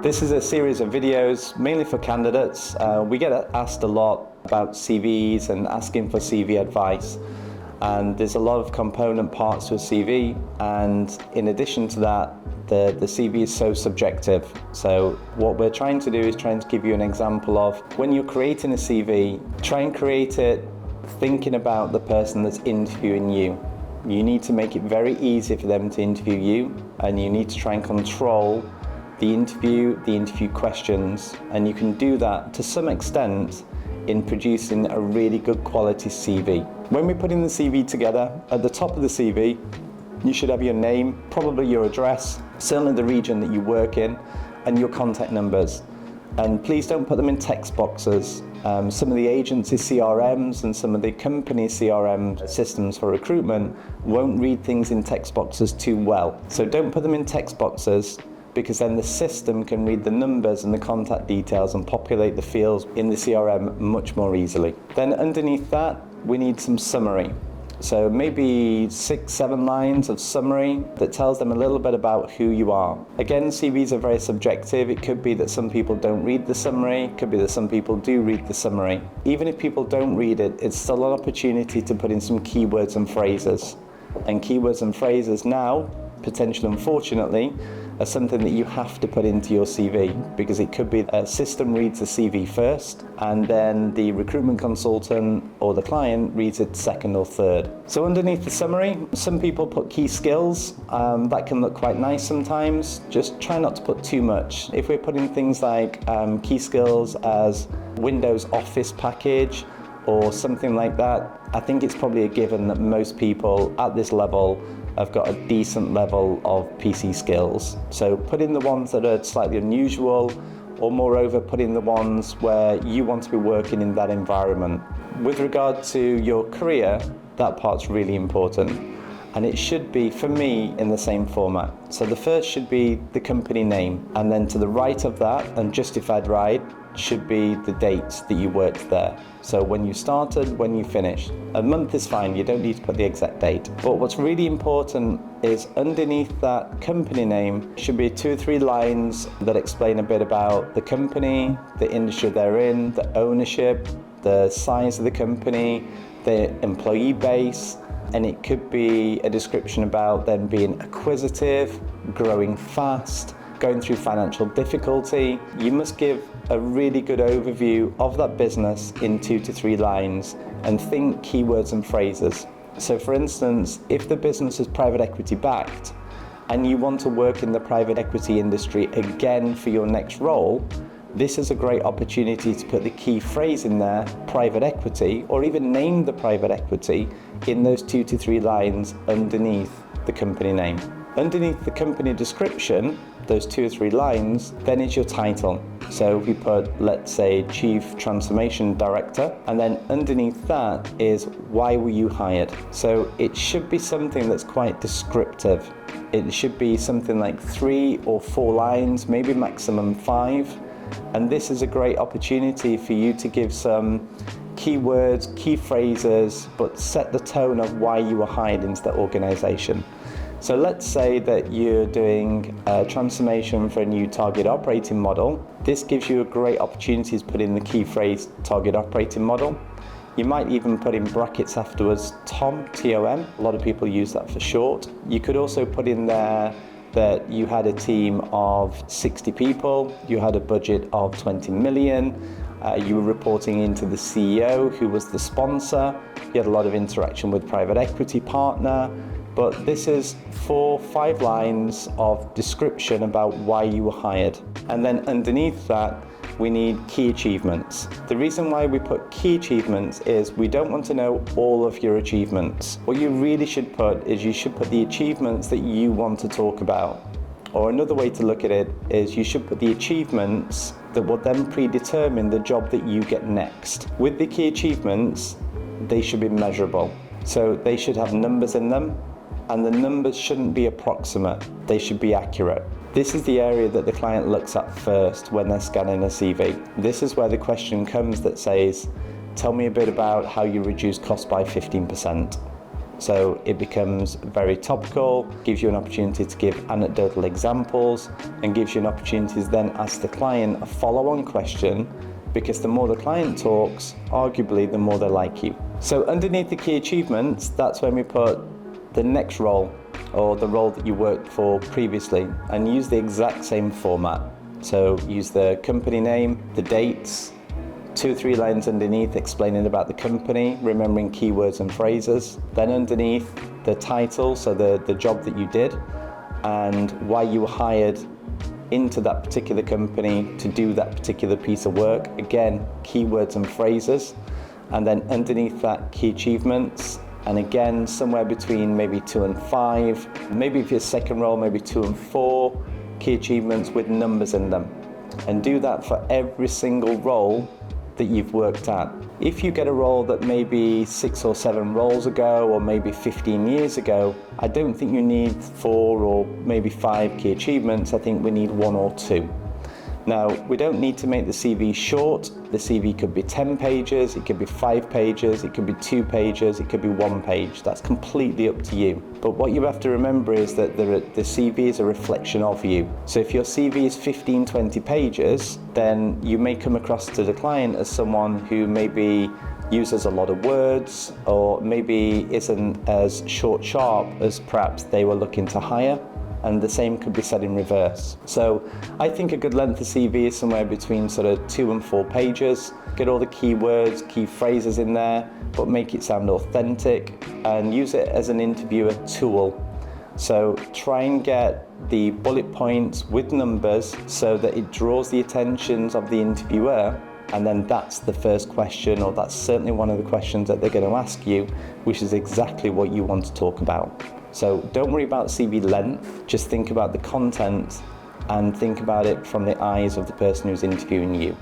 This is a series of videos mainly for candidates. We get asked a lot about CVs and asking for CV advice. And there's a lot of component parts to a CV, and in addition to that, the CV is so subjective. So what we're trying to do is trying to give you an example of when you're creating a CV, try and create it thinking about the person that's interviewing you. You need to make it very easy for them to interview you, and you need to try and control the interview questions, and you can do that to some extent in producing a really good quality CV. When we're putting the CV together, at the top of the CV, you should have your name, probably your address, certainly the region that you work in, and your contact numbers. And please don't put them in text boxes. Some of the agency CRMs and some of the company CRM systems for recruitment won't read things in text boxes too well. So don't put them in text boxes, because then the system can read the numbers and the contact details and populate the fields in the CRM much more easily. Then underneath that, we need some summary. So maybe 6-7 lines of summary that tells them a little bit about who you are. Again, CVs are very subjective. It could be that some people don't read the summary. It could be that some people do read the summary. Even if people don't read it, it's still an opportunity to put in some keywords and phrases. And keywords and phrases now, potentially unfortunately, are something that you have to put into your CV, because it could be a system reads the CV first and then the recruitment consultant or the client reads it second or third. So underneath the summary, some people put key skills. That can look quite nice sometimes. Just try not to put too much. If we're putting things like key skills as Windows Office package or something like that, I think it's probably a given that most people at this level have got a decent level of PC skills. So put in the ones that are slightly unusual, or moreover, put in the ones where you want to be working in that environment. With regard to your career, that part's really important. And it should be, for me, in the same format. So the first should be the company name, and then to the right of that, and justified right, should be the dates that you worked there. So when you started, when you finished. A month is fine, you don't need to put the exact date. But what's really important is underneath that company name should be 2 or 3 lines that explain a bit about the company, the industry they're in, the ownership, the size of the company, the employee base, and it could be a description about them being acquisitive, growing fast, going through financial difficulty. You must give a really good overview of that business in 2 to 3 lines and think keywords and phrases. So for instance, if the business is private equity backed and you want to work in the private equity industry again for your next role, this is a great opportunity to put the key phrase in there, private equity, or even name the private equity in those 2 to 3 lines underneath the company name. Underneath the company description, those 2 or 3 lines, then is your title. So we put, let's say, Chief Transformation Director, and then underneath that is why were you hired? So it should be something that's quite descriptive. It should be something like 3 or 4 lines, maybe maximum 5. And this is a great opportunity for you to give some keywords, key phrases, but set the tone of why you were hired into the organization. So let's say that you're doing a transformation for a new target operating model. This gives you a great opportunity to put in the key phrase target operating model. You might even put in brackets afterwards TOM, T-O-M. A lot of people use that for short. You could also put in there that you had a team of 60 people, you had a budget of 20 million, you were reporting into the CEO who was the sponsor, you had a lot of interaction with private equity partner, but this is 4 or 5 lines of description about why you were hired. And then underneath that, we need key achievements. The reason why we put key achievements is we don't want to know all of your achievements. What you really should put is you should put the achievements that you want to talk about. Or another way to look at it is you should put the achievements that will then predetermine the job that you get next. With the key achievements, they should be measurable. So they should have numbers in them, and the numbers shouldn't be approximate, they should be accurate. This is the area that the client looks at first when they're scanning a CV. This is where the question comes that says, tell me a bit about how you reduce costs by 15%. So it becomes very topical, gives you an opportunity to give anecdotal examples, and gives you an opportunity to then ask the client a follow-on question, because the more the client talks, arguably the more they like you. So underneath the key achievements, that's when we put the next role, or the role that you worked for previously, and use the exact same format. So use the company name, the dates, 2 or 3 lines underneath explaining about the company, remembering keywords and phrases. Then underneath the title, so the job that you did, and why you were hired into that particular company to do that particular piece of work. Again, keywords and phrases. And then underneath that, key achievements. And again, somewhere between maybe 2 and 5. Maybe if your second role, maybe 2 and 4 key achievements with numbers in them. And do that for every single role that you've worked at. If you get a role that maybe 6 or 7 roles ago, or maybe 15 years ago, I don't think you need 4 or maybe 5 key achievements. I think we need 1 or 2. Now, we don't need to make the CV short. The CV could be 10 pages, it could be 5 pages, it could be 2 pages, it could be 1 page. That's completely up to you. But what you have to remember is that the CV is a reflection of you. So if your CV is 15, 20 pages, then you may come across to the client as someone who maybe uses a lot of words, or maybe isn't as short, sharp as perhaps they were looking to hire. And the same could be said in reverse. So I think a good length of CV is somewhere between sort of 2 and 4 pages. Get all the keywords, key phrases in there, but make it sound authentic, and use it as an interviewer tool. So try and get the bullet points with numbers so that it draws the attentions of the interviewer, and then that's the first question, or that's certainly one of the questions that they're going to ask you, which is exactly what you want to talk about. So don't worry about CV length, just think about the content and think about it from the eyes of the person who's interviewing you.